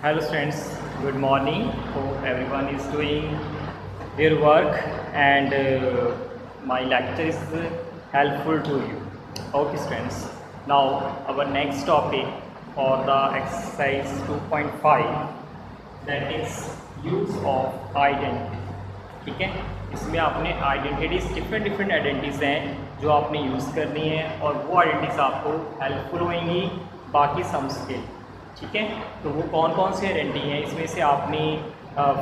Hello students, good morning. Hope everyone is doing their work and my lecture is helpful to you. Okay students, now our next topic for the exercise 2.5 that is use of identity. ठीक है, इसमें आपने identities different identities हैं जो आपने use करनी है और वो आइडेंटिटीज़ आपको हेल्पफुल होंगी बाकी सम्स के। ठीक है, तो वो कौन कौन सी आइडेंटिटी हैं, इसमें से आपने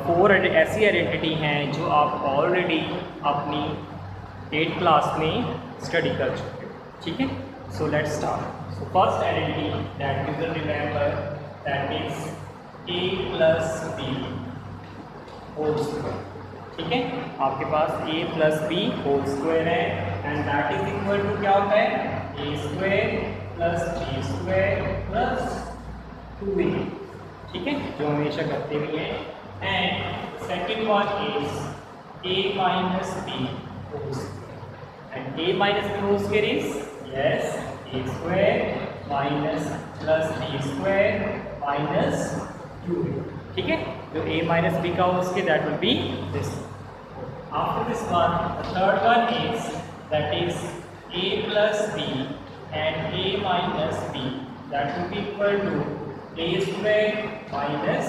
4 ऐसी आइडेंटिटी हैं जो आप ऑलरेडी अपनी 8th क्लास में स्टडी कर चुके हो। ठीक है, so let's start. So first identity that you will remember that is a plus b whole square. ठीक है, आपके पास a plus b whole square है and that is equal to क्या होता है a square plus b square plus 2a। ठीक है, जो हमेशा करते भी हैं। And second one is a minus b whole square and a minus b whole square is yes a square minus plus b square minus 2a। ठीक है, जो a माइनस बी का हो उसके that will be this. After this one third one is that is a plus b and a minus b that will be equal to a square minus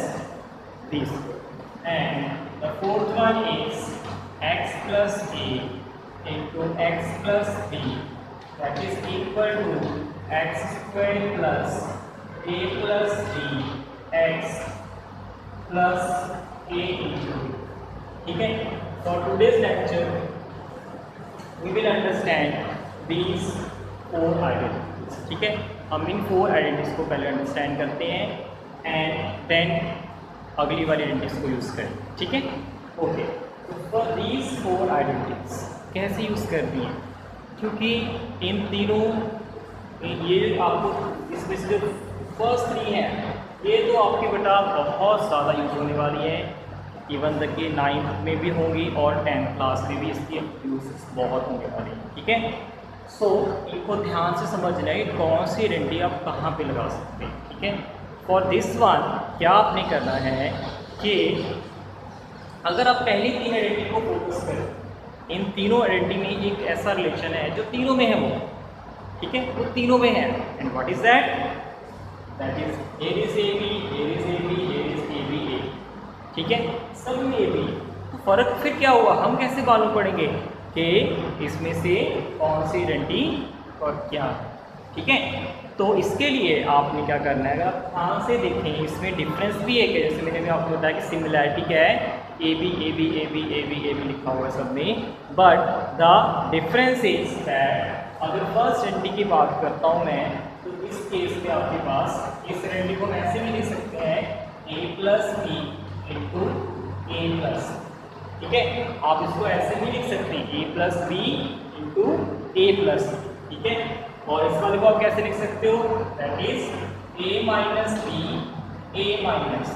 b square and the fourth one is x plus a into x plus b that is equal to x square plus a plus b x plus a into b। ठीक है, for today's lecture we will understand these 4 identities। ठीक है, हम इन 4 identities को पहले understand करते हैं and then अगली वाली आइडेंटिटीज़ को यूज़ करें। ठीक है, ओके। तो फॉर दीज 4 आइडेंटिटीज़ कैसे यूज़ करनी है, क्योंकि इन तीनों ये आपको इसमें से जो फर्स्ट 3 है ये तो आपकी बेटा बहुत ज़्यादा यूज़ होने वाली है, इवन तक कि 9th में भी होंगी और 10th क्लास में भी इसकी यूज़ बहुत होने वाली है। ठीक है, सो इनको ध्यान से समझना है कि कौन सी आइडेंटिटी आप कहाँ पे लगा सकते हैं। ठीक है, फॉर दिस वन क्या आपने करना है कि अगर आप पहली 3 आइडेंटिटी को फोकस करें, इन तीनों आइडेंटिटी में एक ऐसा रिलेशन है जो तीनों में है वो। ठीक है, वो तीनों में है and what is that is a is a B a is a B a is a B a. ठीक है, सब में ए बी। तो फर्क फिर क्या हुआ, हम कैसे मालूम पड़ेंगे कि इसमें से कौन सी आइडेंटिटी और क्या है। ठीक है, तो इसके लिए आपने क्या करना है, अगर आप ध्यान से देखें इसमें डिफरेंस भी है कि जैसे मैंने भी आपको बताया कि सिमिलैरिटी क्या है, A B A B A B A B A B लिखा हुआ है सब में, but the difference is that अगर फर्स्ट आइडेंटिटी की बात करता हूँ मैं, तो इस केस में आपके पास इस आइडेंटिटी को हम ऐसे भी लिख सकते हैं ए प्लस बी इंटू ए प्लस। ठीक है, आप इसको ऐसे भी लिख सकते हैं ए प्लस बी इंटू ए प्लस। ठीक है, और इस वाले को आप कैसे लिख सकते हो, that is A minus B A minus.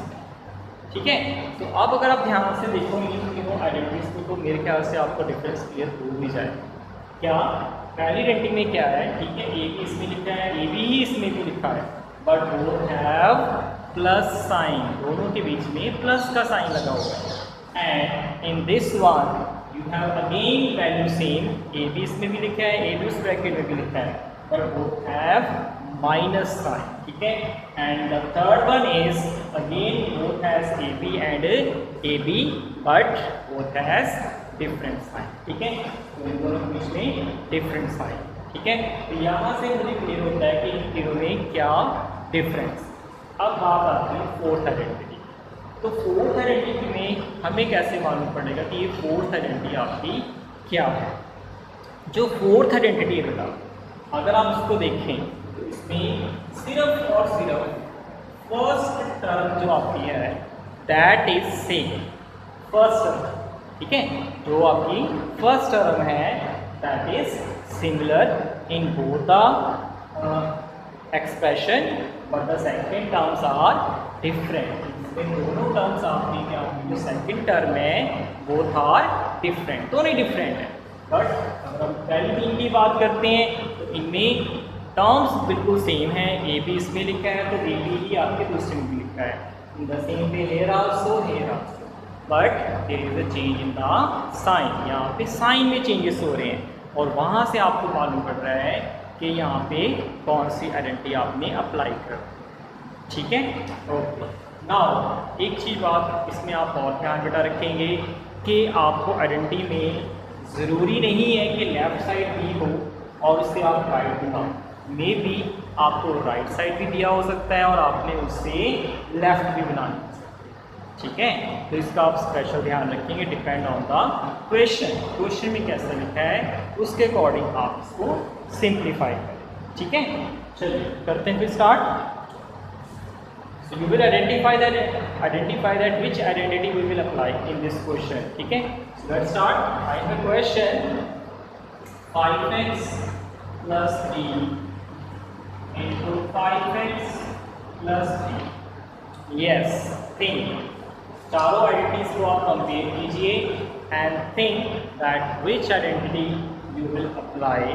ठीक है, तो अब अगर आप ध्यान से देखोगे तीनों आइडेंटिटीज को तो मेरे ख्याल से आपको डिफरेंस क्लियर हो भी जाए। क्या पहली आइडेंटिटी में क्या है, ठीक है, ए भी इसमें लिखा है ए बी ही इसमें भी लिखा है, बट वो हैव प्लस साइन, दोनों के बीच में प्लस का साइन लगा हुआ है। And in this one you have again value same, a b इसमें भी लिखा है a b उस ब्रैकेट में भी लिखा है, but both have minus sign। ठीक है, and the third one is again both has a b and a b but both has different sign। ठीक है, तो इन दोनों के बीच में different sign। ठीक है, तो यहाँ से मुझे क्लियर होता है कि इन तीनों में क्या डिफरेंस। अब बात आती है 4th आइडेंटिटी। तो 4th आइडेंटिटी में हमें कैसे मालूम पड़ेगा कि ये 4th आइडेंटिटी आपकी क्या है। जो 4th आइडेंटिटी है बेटा, अगर आप उसको देखें तो इसमें सिर्फ और सिर्फ फर्स्ट टर्म जो आपकी है that is same, first term. ठीक है, जो आपकी फर्स्ट टर्म है that is similar in both the expression but the second terms are different. इन दोनों टर्म्स आपकी क्या होंगी, जो सेकंड टर्म है वो आर डिफरेंट, दोनों डिफरेंट है, बट अगर हम पहली 3 की बात करते हैं तो इनमें टर्म्स बिल्कुल सेम है। ए बी इसमें लिखा है तो ए बी ही आपके दूसरे में भी लिखा है, In the same way here also, but there is a change in the sign. यहाँ पे साइन में चेंजेस हो रहे हैं और वहाँ से आपको मालूम पड़ रहा है कि यहाँ पे कौन सी आइडेंटिटी आपने अप्लाई कर, ठीक है। ओके, नाउ एक चीज़ बात इसमें आप और ध्यान बेटा रखेंगे कि आपको आइडेंटिटी में ज़रूरी नहीं है कि लेफ़्ट साइड भी हो और उससे आप राइट भी हो, मे बी आपको राइट साइड भी दिया हो सकता है और आपने उससे लेफ़्ट भी बनाना है, ठीक है। तो इसका आप स्पेशल ध्यान रखेंगे, डिपेंड ऑन द क्वेश्चन में कैसा लिखा है उसके अकॉर्डिंग आप इसको सिंप्लीफाई करें, ठीक है। चलिए करते हैं फिर start. So you will identify that which identity we will apply in this question, ठीक है। So let's start. Find the question. 5x plus 3 into 5x plus 3. Yes, think. चारों आइडेंटिटीज को आप कंपेयर कीजिए and think that which identity you will apply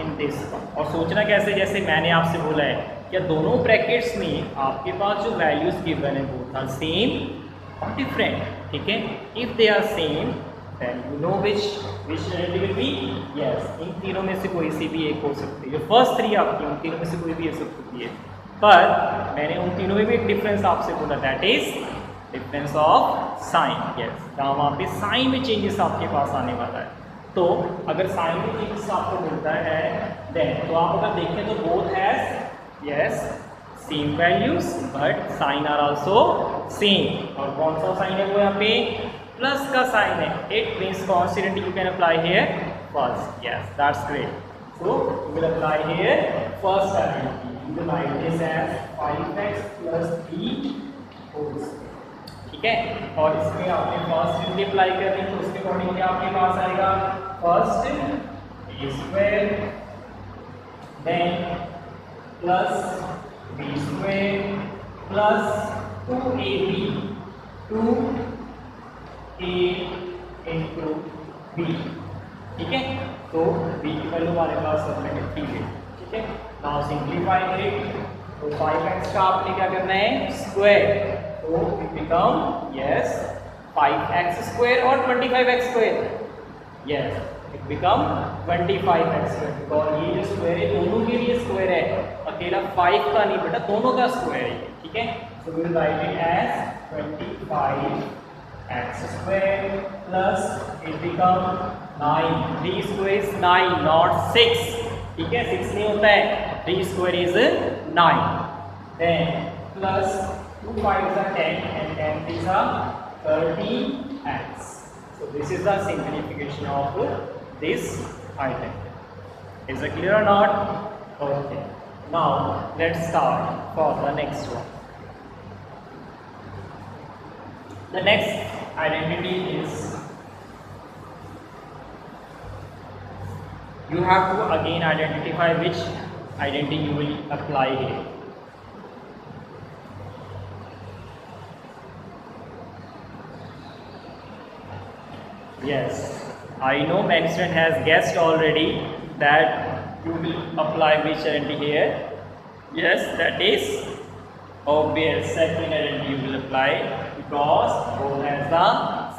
in this one. और सोचना कैसे, जैसे मैंने आपसे बोला है क्या दोनों ब्रैकेट्स में आपके पास जो वैल्यूज गिवन है वो आर सेम और डिफरेंट, ठीक है। If they are same then you know which identity will be. Yes, इन तीनों में से कोई सी भी एक हो सकती है, जो फर्स्ट थ्री आपकी उन तीनों में से कोई भी हो सकती है, पर मैंने उन तीनों में भी एक डिफरेंस आपसे बोला, that is difference of sine. Yes, जहाँ वहाँ पे साइन में चेंजेस आपके पास आने वाला है। तो अगर साइन में चेंजेस आपको मिलता है देन तो आप अगर देखें तो both has yes same values but sign are also same. और कौन सा साइन है वो यहाँ पे प्लस का साइन है, इट मीन्स कौन सी identity you can apply here first. Yes, that's great. So you will apply here first identity, you will write this as 5x plus 3 whole square, ठीक है। और इसमें आपने फर्स्ट आइडेंटिटी अप्लाई करनी तो उसके अकॉर्डिंग क्या आपके पास आएगा, first a square then plus b square plus 2ab 2a into b, ठीक है। तो b की वैल्यू हमारे पास सबमिट 3 है, ठीक है। नाउ सिंप्लीफाई इट, तो 5x का आपने क्या करना है स्क्वायर, तो it become yes 5x square और 25x square, yes it become 25x square। और ये जो स्क्वायर है दोनों के लिए स्क्वायर है, अकेला 5 का नहीं बेटा, दोनों का स्क्वायर है, ठीक है। So we will write it as 25x square plus it become 9, 3 square is 9 not 6, ठीक है, 6 नहीं होता है, 3 square is 9, then plus 2 5s are 10 and 10 3s are 30x. So this is the simplification of this identity. Is it clear or not? Okay. Now let's start for the next one. The next identity is, you have to again identify which identity you will apply here. Yes, I know many student has guessed already that you will apply which identity here. Yes, that is obvious, second identity you will apply because both has the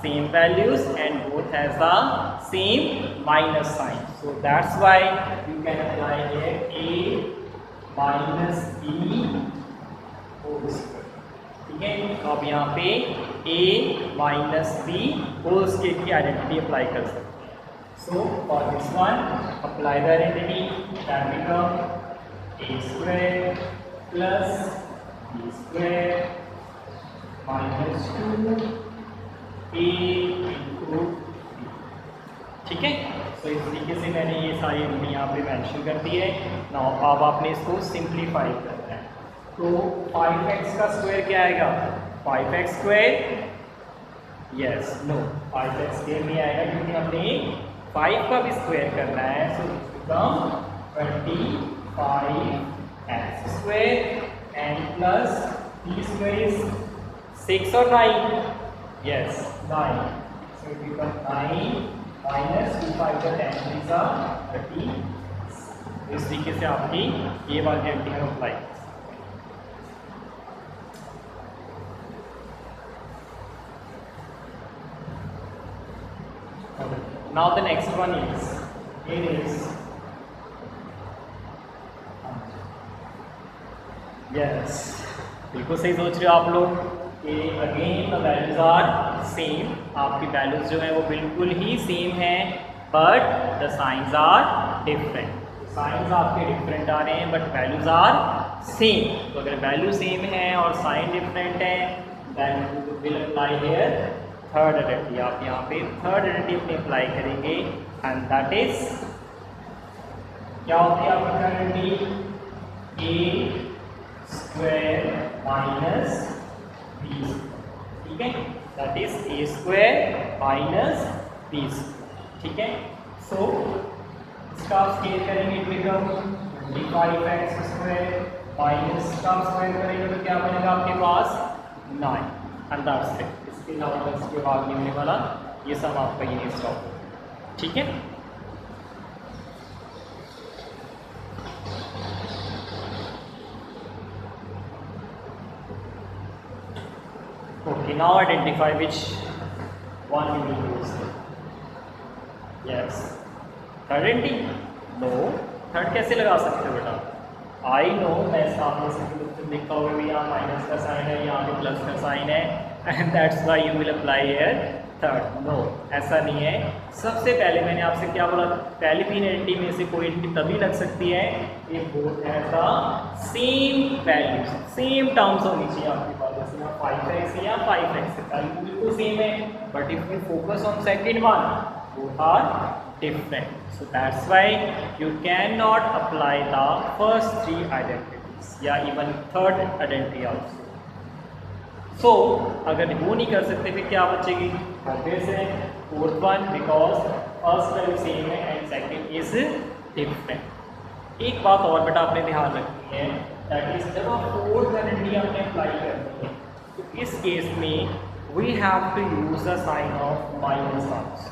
same values and both has the same minus sign. So that's why you can apply here a minus b whole square, ठीक है। तो अब यहाँ पे a minus b whole square की identity apply कर सकते हैं। So for this one apply the identity that become a square plus b square minus 2a into b, ठीक है। तो इस तरीके से मैंने ये सारी आइडेंटिटी यहाँ पे मेंशन कर दी है। नाउ अब आपने इसको सिंप्लीफाई करना है, तो 5x का स्क्वायर क्या आएगा, 5x square, yes no 5x square नहीं आएगा क्योंकि हमने 5 का भी स्क्वायर करना है। So become 25x square and plus b square is 6 और 9, yes 9, so it become 9 minus 2 5 का 10 3 का 30। इस तरीके से आपकी ये वाली identity apply. now the next one is, it is, yes, बिल्कुल सही सोच रहे हो आप लोग कि again the values are same, आपकी वैल्यूज जो है वो बिल्कुल ही सेम है, but the signs are different. Signs आपके डिफरेंट आ रहे हैं बट वैल्यूज आर सेम। तो अगर वैल्यू सेम है और साइन डिफरेंट है, then you will apply here third identity. आप यहाँ पे थर्ड आइडेंटिटी अपनी अप्लाई करेंगे एंड दैट इज, क्या होती है आपकी third identity? A square minus B, ठीक है, that is A square minus B, ठीक है। सो इसका आप स्केल करेंगे, it become 25x square minus का स्क्वायर करेंगे तो क्या बनेगा आपके पास 9 एंड दैट्स इट। इसके अलावा इसके बाद नहीं होने वाला, ये सब आपका ये स्टॉप, ठीक है। Okay, now identify which one you will use. Yes, third identity? No, third कैसे लगा सकते हो बेटा? आई नो, मैं सामने से देखा होगा भी यहाँ माइनस का साइन है, यहाँ पे प्लस का साइन है, and that's why you will apply here third. No, ऐसा नहीं है। सबसे पहले मैंने आपसे क्या बोला, पहली तीन आइडेंटिटी में से कोई आइडेंटिटी तभी लग सकती है ये both has the same values, same terms होनी चाहिए आपके पास। जैसे यहाँ 5x है या 5x है, वैल्यू बिल्कुल सेम है, but if you focus on second one, both are different. So that's why you cannot apply the first three identities, yeah, even third identity also. So अगर वो नहीं कर सकते फिर क्या बचेगी? Obvious है fourth one, because first value same है and second is different. एक बात और बेटा आपने ध्यान रखनी है, that is जब आप fourth identity आपने अप्लाई करनी है तो इस केस में we have to use the sign of minus signs।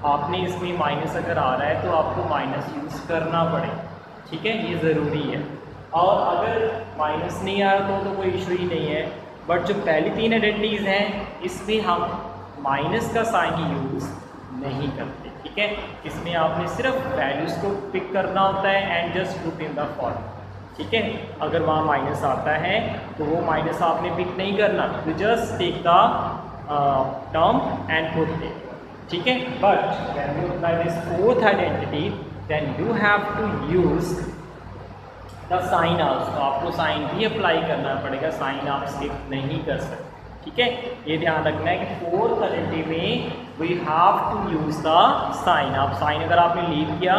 आपने इसमें माइनस अगर आ रहा है तो आपको माइनस यूज़ करना पड़े, ठीक है, ये ज़रूरी है। और अगर माइनस नहीं आ रहा तो कोई इशू ही नहीं है, बट जो पहली तीन आइडेंटिटीज़ हैं इसमें हम माइनस का साइन यूज़ नहीं करते, ठीक है। इसमें आपने सिर्फ वैल्यूज़ को पिक करना होता है and just put in the form, ठीक है। अगर वहाँ माइनस आता है तो वो माइनस आपने पिक नहीं करना, you just take the term and put it, ठीक है। But when you apply this fourth identity then you have to use the sign also, आपको साइन भी अप्लाई करना पड़ेगा, साइन आप स्किप नहीं कर सकते, ठीक है। ये ध्यान रखना है कि फोर्थ आइडेंटिटी में we have to use the sign. आप साइन अगर आपने लीव किया,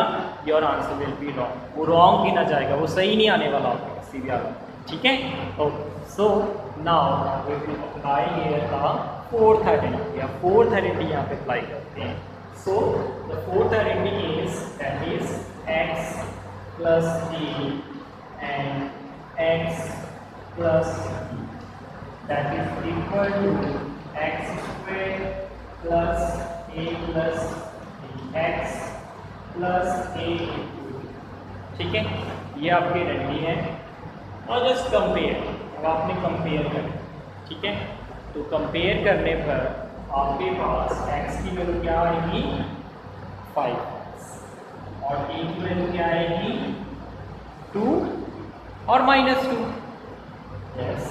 your answer will be wrong, वो रॉन्ग गिना जाएगा, वो सही नहीं आने वाला आपको किसी भी हालत, ठीक है। Okay, so now we will apply here the fourth identity. या फोर्थ आइडेंटिटी यहाँ पे अप्लाई करते हैं। So the fourth identity is, that is x plus a and x plus b, that is equal to x square plus a plus b, x plus a, ठीक है। ये आपकी identity है। और जस्ट कंपेयर, अब आपने कंपेयर करना, ठीक है। तो कंपेयर करने पर आपके पास x की वैल्यू क्या आएगी 5 और a की वैल्यू क्या आएगी 2 और -2। यस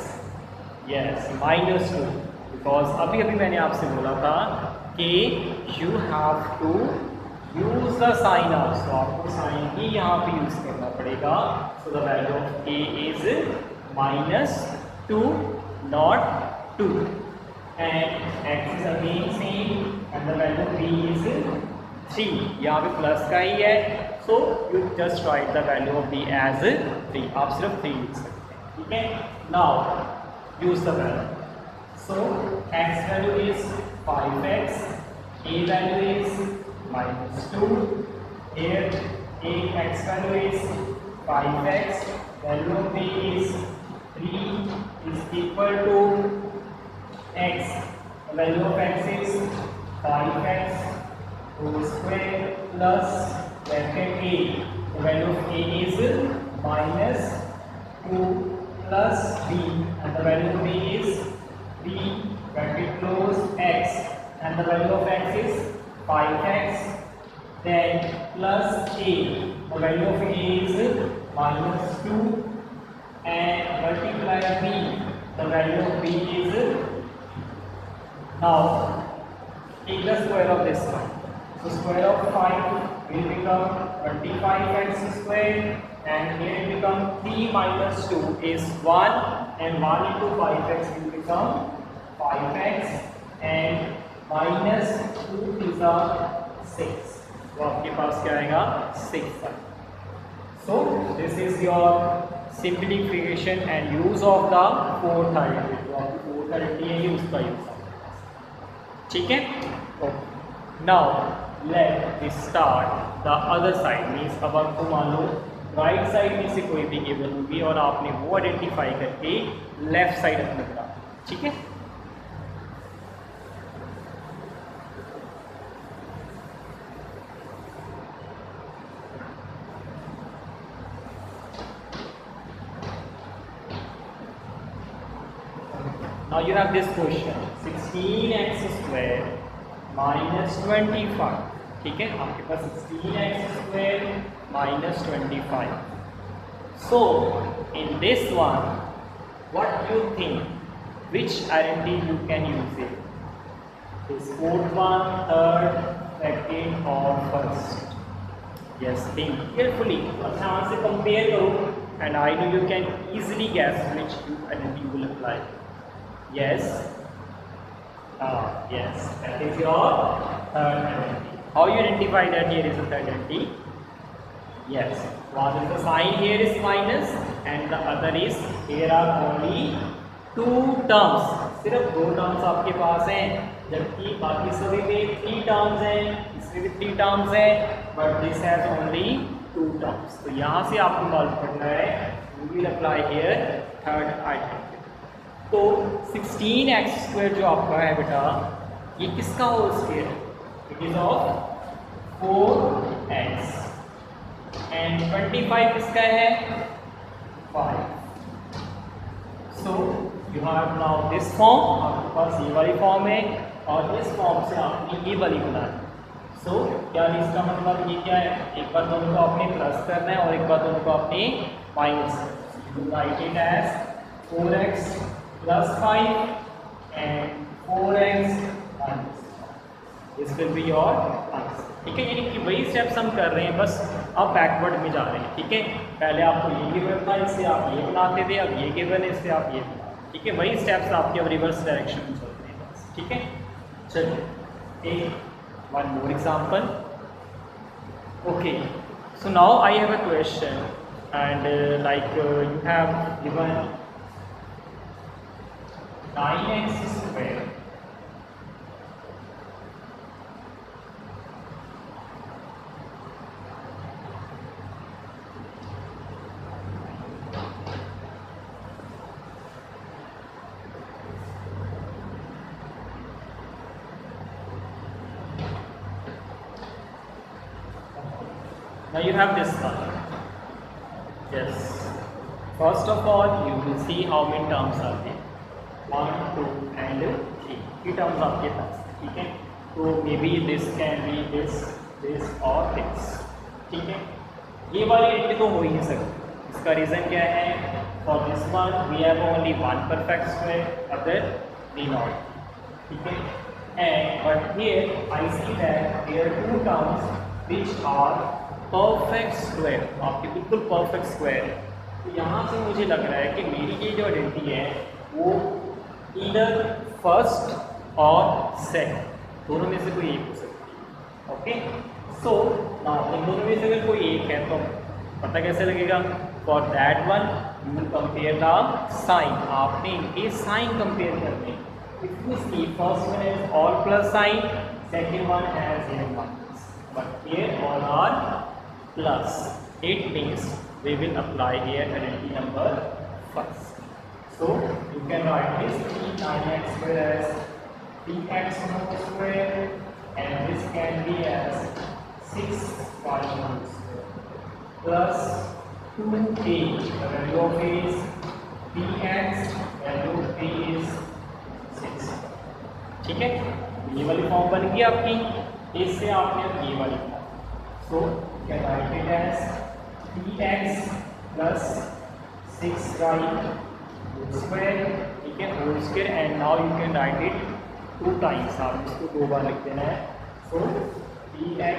यस, -2, बिकॉज अभी अभी मैंने आपसे बोला था कि you have to use the sign also, आपको साइन भी यहाँ पे यूज करना पड़ेगा। So the value of a is -2 not 2 and x is again same and the value b is 3, यहाँ पे प्लस का ही है, so you just write the value of b as 3, आप सिर्फ 3 लिख सकते हैं, ठीक है। Now use the value, so x value is 5x, a value is -2, here a x value is 5x, value of b is 3 is equal to x, the value of x is 5x whole square plus bracket a, the value of a is -2 plus b and the value of b is 3 bracket close x and the value of x is 5x then plus a, the value of a is -2, and multiply b, the value of b is, now take the square of this one. So square of 5 will become 25x squared, and here it become 3 minus 2 is 1, and 1 into 5x will become 5x, and minus 2 is 6. तो आपके पास क्या आएगा 6. So this is your simplification and use of the fourth identity. तो आपकी fourth identity है ये, उसका use है, ठीक है. Now let us start the other side. Means अब आपको मान लो राइट साइड में से कोई भी गिवन होगी और आपने वो आइडेंटिफाई करके लेफ्ट साइड अपने बना, ठीक है. Now you have this question 16x square minus 25, ठीक है. आपके पास 16x square minus 25. So in this one, what do you think? Which identity you can use it? This fourth one, third, second, or first? Yes, think carefully. ध्यान से compare करो, and I know you can easily guess which identity you will apply. Yes. Yes. That is your third identity. How you identify that here is a third identity? Yes. One is the sign here is minus, and the other is here are only 2 terms. सिर्फ 2 terms आपके पास हैं, जबकि बाकी सभी में 3 terms हैं, इसमें भी 3 terms हैं, but this has only 2 terms. तो यहाँ से आपको मालूम करना है, you will apply here third identity. तो 16x स्क्वायर जो आपका है बेटा, ये किसका होल स्क्वायर है? It is of 4x, and 25 किसका है? 5. So you have now this form, आपके पास ये वाली फॉर्म है, और इस फॉर्म से आपने ये वाली बनानी. सो क्या इसका मतलब ये क्या है? एक बार दोनों को आपने प्लस करना है और एक बार दोनों को आपने minus. Write it as 4x plus 5 and 4x minus. This will be your answer. ठीक है, यानी कि वही स्टेप्स हम कर रहे हैं, बस अब बैकवर्ड में जा रहे हैं. ठीक है, पहले आपको ये गिवन था, इससे आप ये बनाते थे, अब ये गिवन है, इससे आप ये बनाते. ठीक है, वही स्टेप्स आपके अब रिवर्स डायरेक्शन में चलते हैं बस. ठीक है, चलिए take one more example. Okay, so now I have a question, and like you have given 9x square now you have this one. Yes, first of all you will see how many terms are there. 1, 2 and 3 terms आपके पास. ठीक है, तो may be this can be this और this. ठीक है, ये वाली entry तो हो ही नहीं सकती. इसका रीज़न क्या है? For this one we have only 1 perfect square, other we not. ठीक है, and but here I see that there 2 terms which are perfect square. आपके बिल्कुल परफेक्ट स्क्वायर है. तो यहाँ से मुझे लग रहा है कि मेरी ये जो आइडेंटिटी है वो इधर फर्स्ट और सेकंड दोनों में से कोई एक हो सकती है. ओके, सो इन दोनों में से अगर कोई एक है तो पता कैसे लगेगा? For that one you will compare the sign. आपने इनके साइन कंपेयर करने. If you see first one has all plus sign, second one has minus, but here all are plus. It means we will apply here identity number first. So you can write this 9x square as 3x square, and this can be as 6y square plus 2a. The value of a is bx, value of b is 6. ठीक है, ये वाली form बन गई आपकी. इससे आपने ये वाली form So you can write it as px plus 6y whole square, ठीक है, whole square, and now you can write it 2 times, आप इसको 2 बार लिख देना है. So px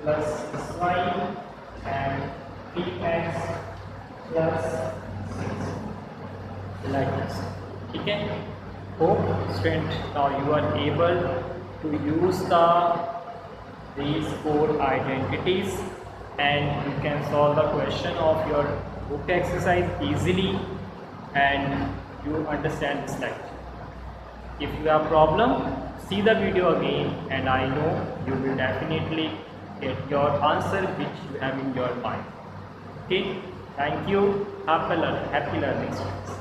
plus 6y and px plus 6 like this, ठीक है. Hope student now you are able to use these 4 identities and you can solve the question of your book exercise easily and you understand this lecture. If you have problem, see the video again and I know you will definitely get your answer which you have in your mind. Okay, thank you. Happy learning students.